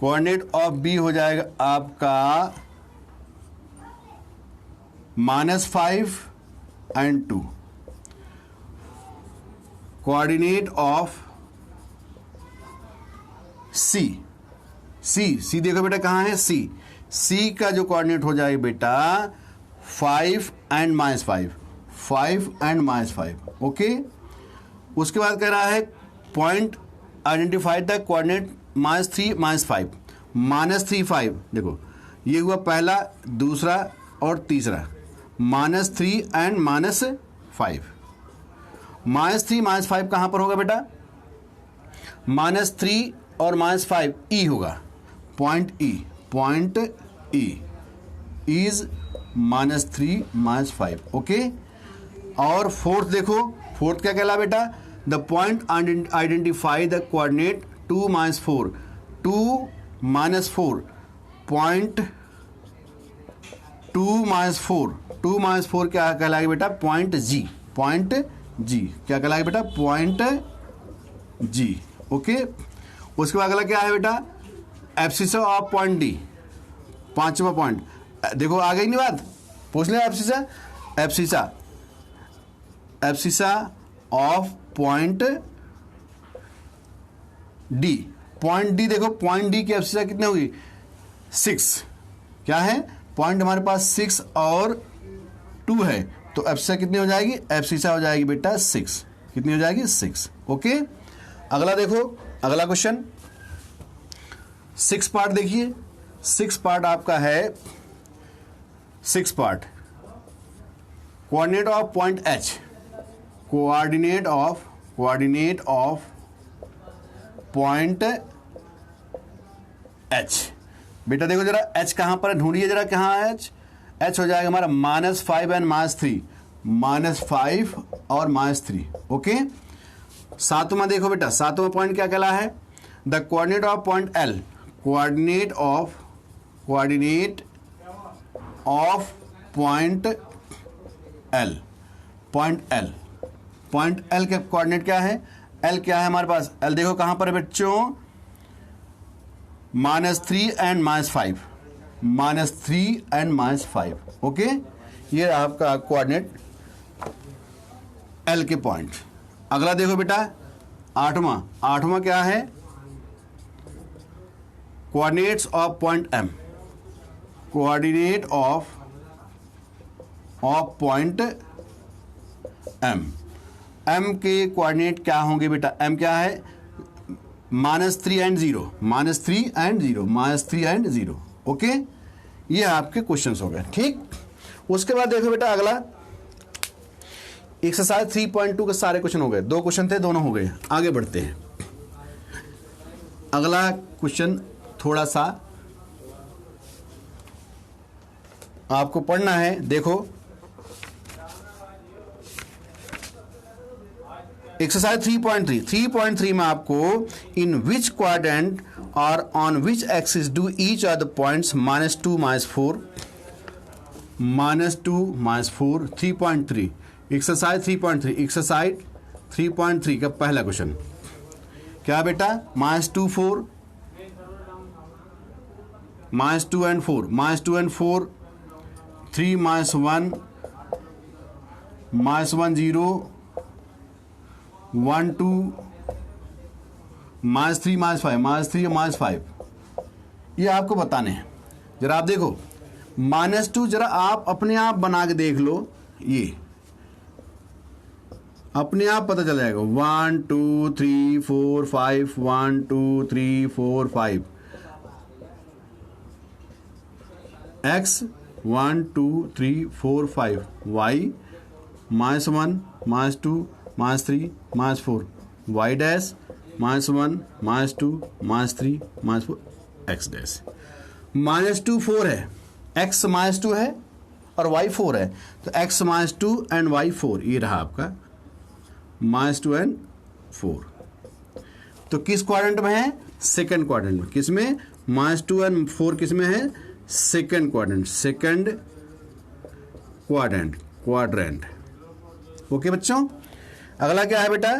Coordinate of B हो जाएगा आपका -5 एंड 2। कोऑर्डिनेट ऑफ सी देखो बेटा कहाँ है, सी का जो कोऑर्डिनेट हो जाएगा बेटा 5 एंड -5, 5 एंड -5। ओके, उसके बाद कह रहा है पॉइंट आइडेंटिफाई द कोऑर्डिनेट -3 -5, -3 5। देखो ये हुआ पहला, दूसरा और तीसरा, -3 एंड -5। -3 -5 कहाँ पर होगा बेटा, -3 और -5 ई होगा, पॉइंट ई इज -3 -5। ओके, और फोर्थ देखो, फोर्थ क्या कहला बेटा, the point identify the coordinate 2 -4, 2 -4 point 2 -4 क्या कहलाएगा बेटा, पॉइंट जी क्या कहलाएगा बेटा, पॉइंट जी। ओके, उसके बाद अगला क्या है बेटा, एब्सिसा ऑफ पॉइंट डी, 5वां पॉइंट। देखो आ गई नहीं बात, पूछ ले abscissa of point D. Point D देखो, पॉइंट डी की एब्सिसा कितनी होगी, 6। क्या है, पॉइंट हमारे पास 6 और 2 है, तो एब्सिसा कितनी हो जाएगी, एब्सिसा हो जाएगी बेटा 6। कितनी हो जाएगी, 6। ओके, अगला देखो, अगला क्वेश्चन 6 पार्ट देखिए, 6 पार्ट आपका है, 6 part coordinate of point H, coordinate of point H. बेटा देखो जरा एच कहां पर ढूंढिए जरा, कहां है एच हो जाएगा हमारा -5 एंड -3, -5 और -3। ओके, सातवां देखो बेटा, सातवां पॉइंट क्या कहला है, the coordinate of point L, coordinate of point L, point L के कोऑर्डिनेट क्या है, एल क्या है हमारे पास, एल देखो कहां पर है बच्चों, -3 एंड -5, -3 एंड -5। ओके, ये आपका कोऑर्डिनेट एल के पॉइंट। अगला देखो बेटा आठवां क्या है, coordinates of point M, coordinate of point M के कोऑर्डिनेट क्या होंगे बेटा, एम क्या है, -3 एंड 0। ओके, ये आपके क्वेश्चंस हो गए। ठीक, उसके बाद देखो बेटा अगला एक्सरसाइज 3.2 के सारे क्वेश्चन हो गए, 2 क्वेश्चन थे, दोनों हो गए। आगे बढ़ते हैं, अगला क्वेश्चन थोड़ा सा आपको पढ़ना है। देखो एक्सरसाइज 3.3 में आपको इन विच क्वाड्रेंट और on which axis do each of the points -2 -4 3.3 exercise 3.3 का पहला क्वेश्चन क्या बेटा, -2 4 -2 and 4 3 -1 -1 0 1 2 -3 -5 -5। ये आपको बताने हैं। जरा आप देखो -2 जरा आप अपने आप बना के देख लो, ये अपने आप पता चल जाएगा। 1 2 3 4 5 1 2 3 4 5 x 1 2 3 4 5 y -1 -2 -3 -4 y dash -1 -2 -3 -4 x dash। -2 4 है, x -2 है और y 4 है, तो x -2 एंड y 4 ये रहा आपका -2 एंड 4। तो किस क्वाड्रेंट में है, सेकंड क्वाड्रेंट में। किस में, -2 एंड 4 किस में है, सेकंड क्वाड्रेंट। ओके बच्चों, अगला क्या है बेटा,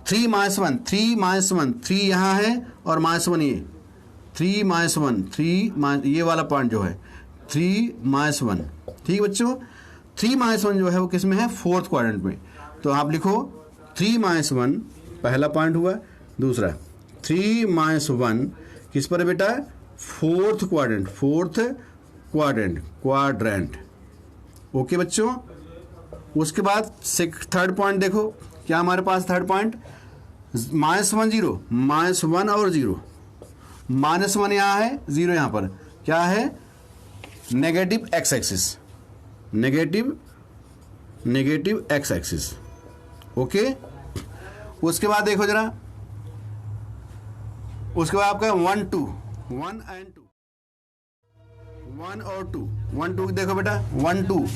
3 -1 3 यहाँ है और -1 ये 3 माइनस 1, 3 ये वाला पॉइंट जो है 3 माइनस 1, ठीक बच्चों। 3 माइनस 1 जो है वो किस में है, फोर्थ क्वाड्रेंट में। तो आप लिखो 3 माइनस 1 पहला पॉइंट हुआ, दूसरा 3 माइनस 1 किस पर है बेटा, फोर्थ क्वाड्रेंट। ओके बच्चों। उसके बाद थर्ड पॉइंट देखो क्या हमारे पास थर्ड पॉइंट, -1 0, -1 और 0, -1 यहाँ है, 0 यहाँ पर, क्या है, negative x axis, negative x axis. Okay. उसके बाद देखो जरा, उसके बाद आपका 1 2, 1 and 2, 1 और 2, 1 2 देखो बेटा, 1 2,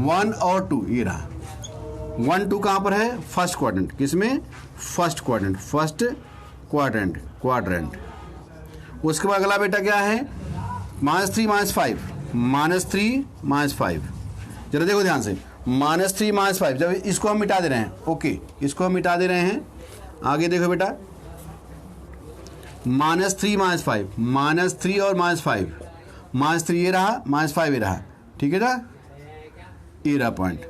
1 और 2 ये रहा। 1 2 कहाँ पर है, फर्स्ट क्वाड्रेंट, किसमें, फर्स्ट क्वाड्रेंट। उसके बाद अगला बेटा क्या है, -3 -5, -3 -5। जरा देखो ध्यान से, -3 -5, जब इसको हम मिटा दे रहे हैं, ओके, इसको हम मिटा दे रहे हैं। आगे देखो बेटा, -3 -5, -3 और -5, -3 ये रहा, -5 ये रहा, ठीक है ना, ये रहा पॉइंट,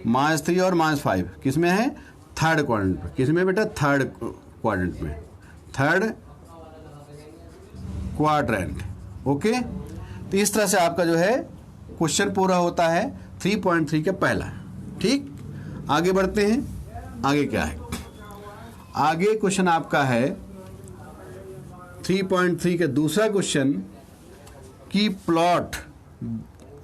-3 और -5 किस में है, थर्ड क्वाड्रेंट में। किस में बेटा, थर्ड क्वाड्रेंट। ओके। तो इस तरह से आपका जो है क्वेश्चन पूरा होता है 3.3 के पहला। ठीक, आगे बढ़ते हैं। आगे क्या है, आगे क्वेश्चन आपका है 3.3 के दूसरा क्वेश्चन की plot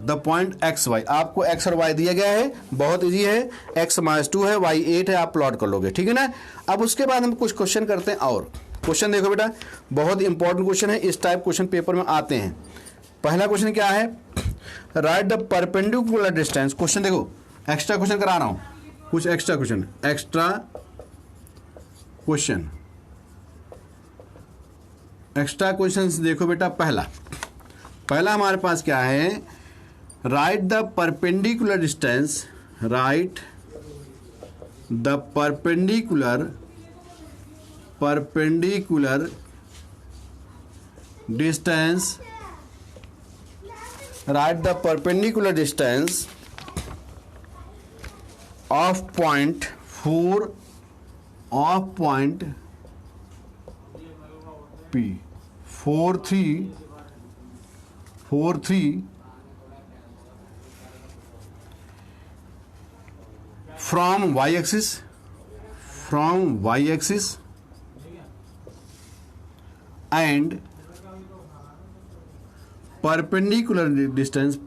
the point X Y. आपको एक्स और वाई दिया गया है, बहुत इजी है, x -2 है, y 8 है, आप प्लॉट कर लोगे, ठीक है ना। अब उसके बाद हम कुछ क्वेश्चन करते हैं। और क्वेश्चन देखो बेटा, बहुत इंपॉर्टेंट क्वेश्चन है, इस टाइप क्वेश्चन पेपर में आते हैं। पहला क्वेश्चन क्या है, right the perpendicular distance. Question देखो, एक्स्ट्रा क्वेश्चन करा रहा हूं, कुछ एक्स्ट्रा क्वेश्चन देखो बेटा। पहला हमारे पास क्या है, right the perpendicular distance, right the perpendicular distance, right the perpendicular distance of point 4 of point P 4 3 from y-axis and perpendicular distance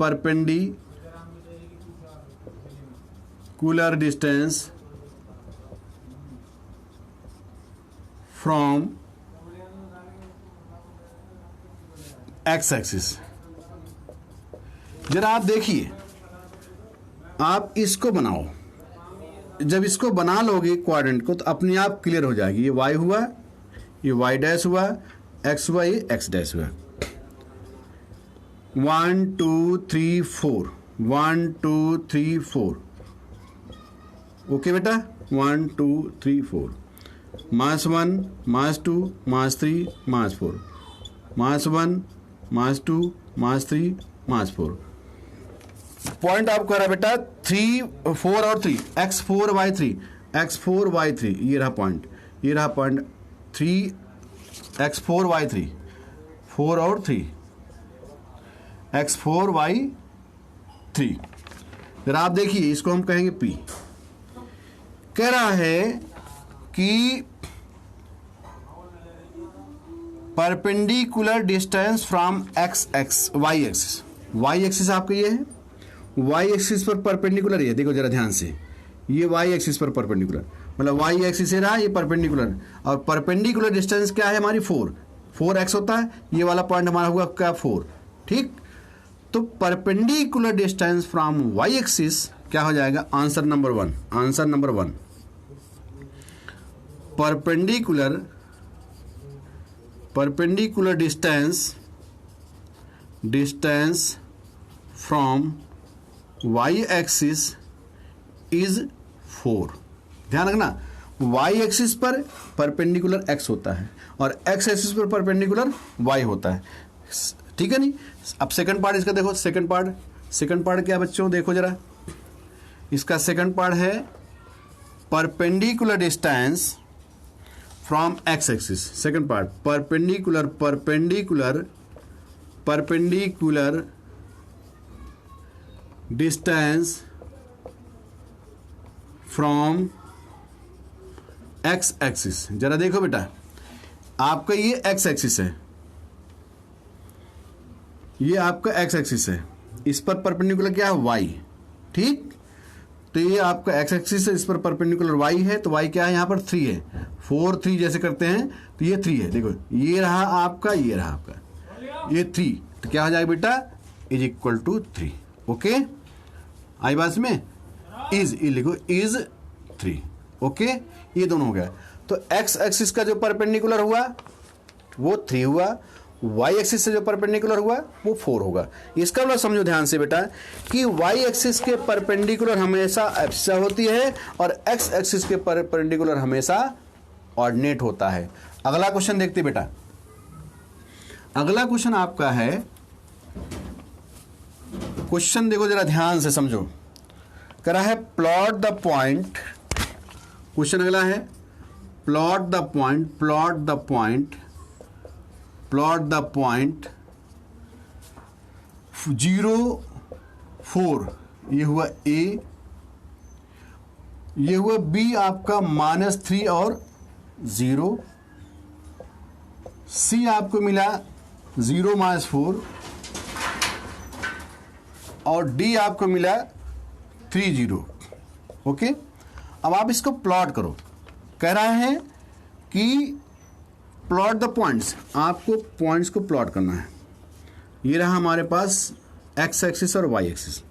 from x-axis। जरा आप देखिए, आप इसको बनाओ, जब इसको बना लोगे क्वाड्रेंट को तो अपने आप क्लियर हो जाएगी। ये y हुआ, ये y डैश हुआ, x हुआ, ये x डैश हुआ। 1 2 3 4, 1 2 3 4। ओके बेटा, 1 2 3 4, -1 -2 -3 -4, -1 -2 -3 -4। पॉइंट आपको कह रहा बेटा 3 4 और 3, x4 y3, ये रहा पॉइंट, 3 x4 y3, 4 और 3, x4 y3। जरा आप देखिए, इसको हम कहेंगे P। कह रहा है कि perpendicular distance from y axis आपका ये है, y एक्सिस पर परपेंडिकुलर है, देखो जरा ध्यान से, ये y एक्सिस पर परपेंडिकुलर, मतलब y एक्सिस से रहा, ये परपेंडिकुलर, और परपेंडिकुलर डिस्टेंस क्या है हमारी 4x होता है, ये वाला पॉइंट हमारा हुआ क्या 4। ठीक, तो perpendicular distance from y axis क्या हो जाएगा, answer number 1, perpendicular distance from y axis is 4। ध्यान रखना, वाई एक्सिस पर परपेंडिकुलर एक्स होता है और एक्स एक्सिस पर परपेंडिकुलर वाई होता है, ठीक है नहीं। अब सेकंड पार्ट इसका देखो, सेकंड पार्ट क्या बच्चों, देखो जरा, इसका सेकंड पार्ट है perpendicular distance from x axis. Second part perpendicular distance from x axis. जरा देखो बेटा, आपका ये एक्स एक्सिस है, ये आपका एक्स एक्सिस है, इस पर परपेंडिकुलर क्या है, वाई, ठीक। तो ये आपका एक्स एक्सिस है, इस पर परपेंडिकुलर वाई है, तो वाई क्या है यहाँ पर 3 है, 4 3 जैसे करते हैं तो ये 3 है। देखो ये रहा आपका, ये रहा आपका, ये 3, तो क्या हो जाएगा बेटा, इज इक्वल टू 3। ओके, आई बात में, इज लिखो, इज 3। ओके, ये दोनों हो गया। तो एक्स एक्सिस का जो परपेंडिकुलर हुआ वो 3 हुआ, वाई एक्सिस से जो परपेंडिकुलर हुआ वो 4 होगा। इसका मतलब समझो ध्यान से बेटा कि वाई एक्सिस के परपेंडिकुलर हमेशा एब्सिसा होती है और एक्स एक्सिस के परपेंडिकुलर हमेशा ऑर्डिनेट होता है। अगला क्वेश्चन देखते बेटा, अगला क्वेश्चन आपका है, क्वेश्चन देखो जरा ध्यान से समझो, करा है प्लॉट द पॉइंट। क्वेश्चन अगला है प्लॉट द पॉइंट 0 4, ये हुआ ए, ये हुआ बी आपका -3 और 0, सी आपको मिला 0 -4 और डी आपको मिला 3 0। ओके, अब आप इसको प्लॉट करो। कह रहा है कि प्लॉट द पॉइंट्स, आपको पॉइंट्स को प्लॉट करना है। ये रहा हमारे पास एक्स एक्सिस और वाई एक्सिस,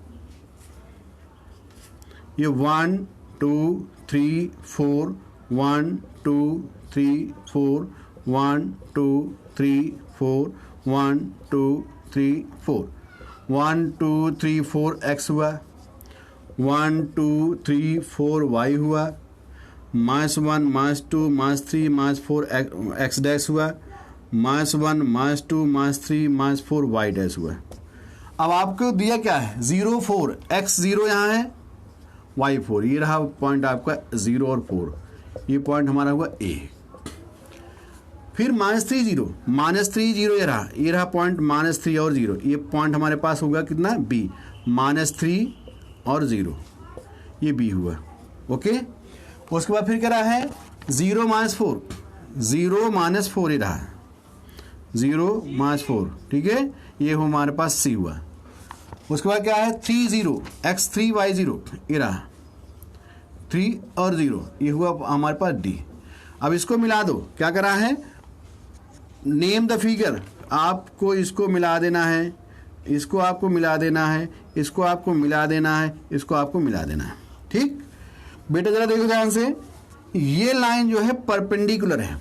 ये 1 2 3 4 1 2 3 4 1 2 3 4 1 2 3 4 1 2 3 4 एक्स हुआ, 1 2 3 4 वाई हुआ, -1 -2 -3 -4 एक्स डैश हुआ, -1 -2 -3 -4 वाई डैश हुआ। अब आपको दिया क्या है, 0 4, एक्स 0 यहाँ है, वाई 4, ये रहा पॉइंट आपका 0 और 4, ये पॉइंट हमारा हुआ ए। फिर -3 0 ये रहा पॉइंट -3 और 0, ये पॉइंट हमारे पास होगा कितना, बी, -3 और 0, ये बी हुआ। ओके, उसके बाद फिर क्या रहा है 0 -4 ये रहा 0 -4, ठीक है, ये हमारे पास सी हुआ। उसके बाद क्या है 3 0, x3 y0, ये रहा 3 और 0, ये हुआ हमारे पास डी। अब इसको मिला दो, क्या करा है, नेम द फिगर, आपको इसको मिला देना है, इसको आपको मिला देना है, इसको आपको मिला देना है, इसको आपको मिला देना है, ठीक। बेटा जरा देखो ध्यान से, ये लाइन जो है परपेंडिकुलर है,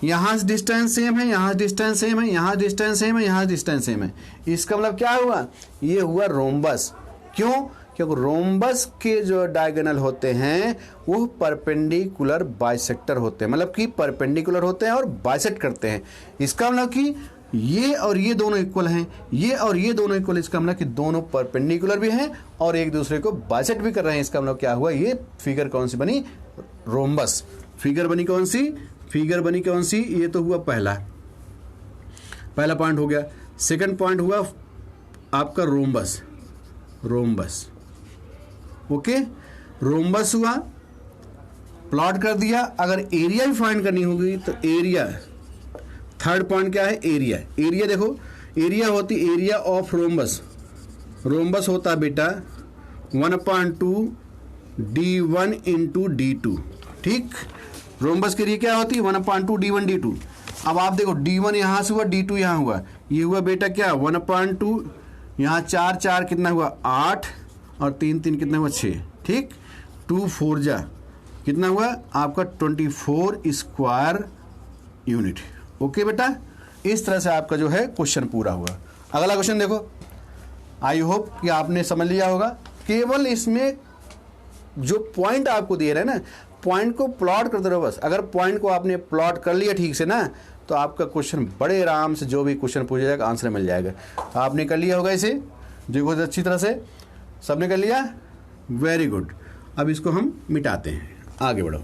यहाँ से डिस्टेंस सेम है, यहाँ डिस्टेंस सेम है, यहाँ डिस्टेंस सेम है, यहाँ डिस्टेंस सेम है। इसका मतलब क्या हुआ, ये हुआ रोम्बस। क्यों, क्योंकि रोम्बस के जो डायगोनल होते हैं वो परपेंडिकुलर बाइसेक्टर होते हैं, मतलब कि परपेंडिकुलर होते हैं और बाइसेक्ट करते हैं। इसका मतलब कि ये और ये दोनों इक्वल हैं, ये और ये दोनों इक्वल, इसका मतलब कि दोनों परपेंडिकुलर भी हैं और एक दूसरे को बाइसेक्ट भी कर रहे हैं। इसका मतलब क्या हुआ, ये फिगर कौन सी बनी, रोम्बस। फिगर बनी कौन सी, ये तो हुआ पहला पॉइंट हो गया। सेकंड पॉइंट हुआ आपका रोम्बस। ओके, रोम्बस हुआ, प्लॉट कर दिया। अगर एरिया भी फाइंड करनी होगी तो एरिया, थर्ड पॉइंट क्या है, एरिया देखो, एरिया होती एरिया ऑफ रोम्बस होता बेटा 1/2 d1 इंटू d2, ठीक। रोम्बस के लिए क्या होती है 1/2 d1 d2। अब आप देखो d1 यहाँ से हुआ, d2 यहाँ हुआ, ये हुआ बेटा क्या 1/2, यहाँ 4 4 कितना हुआ 8 और 3 3 कितना हुआ 6, ठीक। 2 4 जा कितना हुआ आपका 24 स्क्वायर यूनिट। ओके बेटा, इस तरह से आपका जो है क्वेश्चन पूरा हुआ। अगला क्वेश्चन देखो, आई होप कि आपने समझ लिया होगा। केवल इसमें जो पॉइंट आपको दिए रहे ना, पॉइंट को प्लॉट करते रहो बस। अगर पॉइंट को आपने प्लॉट कर लिया ठीक से ना, तो आपका क्वेश्चन बड़े आराम से जो भी क्वेश्चन पूछा जाएगा आंसर मिल जाएगा। आपने कर लिया होगा इसे, देखो अच्छी तरह से सबने कर लिया, वेरी गुड। अब इसको हम मिटाते हैं, आगे बढ़ो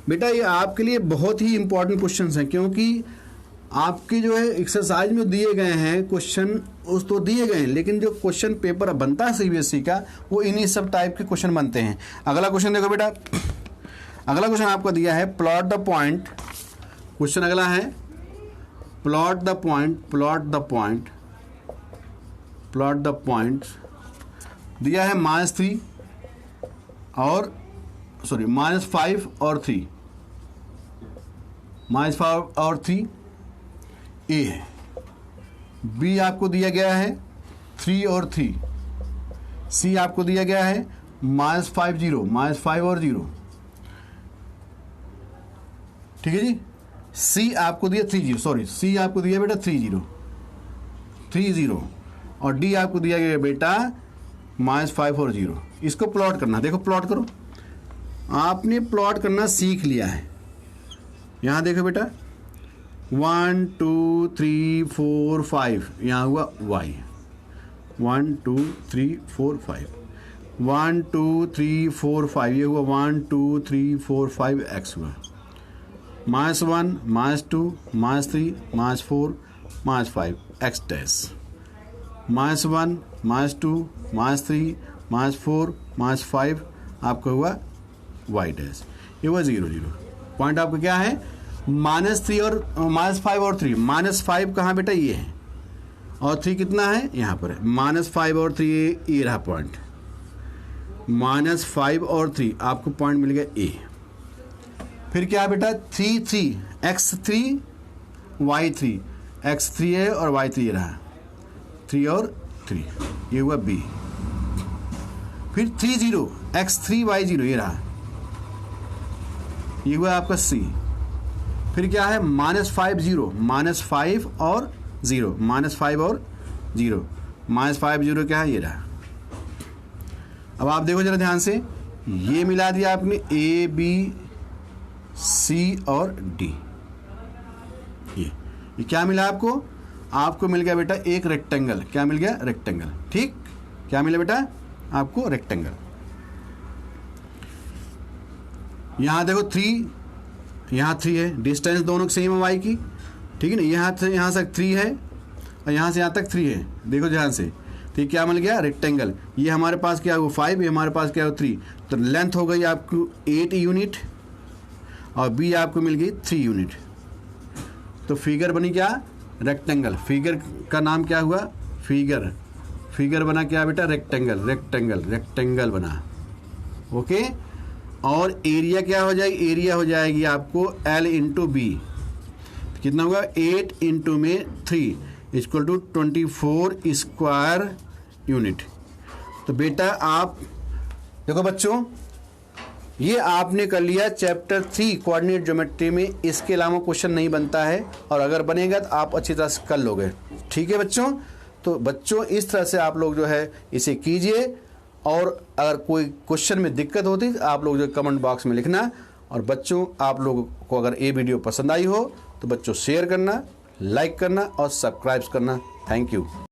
बेटा। ये आपके लिए बहुत ही इंपॉर्टेंट क्वेश्चंस हैं, क्योंकि आपके जो है एक्सरसाइज में दिए गए हैं क्वेश्चन, उस तो दिए गए हैं, लेकिन जो क्वेश्चन पेपर बनता है सीबीएसई का, वो इन्हीं सब टाइप के क्वेश्चन बनते हैं। अगला क्वेश्चन देखो बेटा, अगला क्वेश्चन आपको दिया है प्लॉट द पॉइंट। क्वेश्चन अगला है plot the point, plot the point, plot the point. दिया है -3 और सॉरी -5 और 3, -5 और 3 ए है। बी आपको दिया गया है 3 और 3। सी आपको दिया गया है -5 0, -5 और 0, ठीक है जी। सी आपको दिया 3 0, सॉरी सी आपको दिया बेटा 3 0 और डी आपको दिया गया बेटा -5 और 0। इसको प्लॉट करना, देखो प्लॉट करो। आपने प्लॉट करना सीख लिया है। यहाँ देखो बेटा 1 2 3 4 5, यहाँ हुआ y, 1 2 3 4 5, 1 2 3 4 5, ये हुआ 1 2 3 4 5 x हुआ, -1 -2 -3 -4 -5 x डैश, -1 -2 -3 -4 -5 आपका हुआ y डैश, ये हुआ 0 0। पॉइंट आपका क्या है? -3 और -5 और 3। -5 कहाँ बेटा? ये है, और 3 कितना है? यहाँ पर है। -5 और 3 ये रहा पॉइंट, -5 और 3 आपको पॉइंट मिल गया ए। फिर क्या बेटा? 3 3 x3 y3, x3 है और y3 ये रहा, 3 और 3 ये हुआ बी। फिर 3 0 x3 y0 ये रहा, ये हुआ आपका सी। फिर क्या है? -5 0, -5 और 0, -5 और 0, -5 0 क्या है? ये रहा। अब आप देखो जरा ध्यान से, ये मिला दिया आपने ए बी सी और डी। ये क्या मिला आपको? आपको मिल गया बेटा एक रेक्टेंगल। क्या मिल गया? रेक्टेंगल। ठीक, क्या मिला बेटा आपको? रेक्टेंगल। यहाँ देखो 3, यहाँ 3 है, डिस्टेंस दोनों सेम है वाई की, ठीक है ना। यहाँ से यहाँ तक 3 है और यहाँ से यहाँ तक 3 है, देखो ध्यान से। तो क्या मिल गया? रेक्टेंगल। ये हमारे पास क्या हुआ? 5, ये हमारे पास क्या हुआ? 3। तो लेंथ हो गई आपको 8 यूनिट और बी आपको मिल गई 3 यूनिट। तो फिगर बनी क्या? रेक्टेंगल। फिगर का नाम क्या हुआ? फिगर। फिगर बना क्या बेटा? रेक्टेंगल। रेक्टेंगल, रेक्टेंगल बना। ओके। और एरिया क्या हो जाएगी? एरिया हो जाएगी आपको L इंटू बी। कितना होगा? 8 इंटू में 3 इक्वल टू 24 स्क्वायर यूनिट। तो बेटा आप देखो बच्चों, ये आपने कर लिया चैप्टर 3 कोऑर्डिनेट ज्योमेट्री में। इसके अलावा क्वेश्चन नहीं बनता है, और अगर बनेगा तो आप अच्छी तरह से कर लोगे। ठीक है बच्चों? तो बच्चों इस तरह से आप लोग जो है इसे कीजिए, और अगर कोई क्वेश्चन में दिक्कत होती तो आप लोग जो कमेंट बॉक्स में लिखना। और बच्चों आप लोगों को अगर ये वीडियो पसंद आई हो तो बच्चों शेयर करना, लाइक करना और सब्सक्राइब करना। Thank you.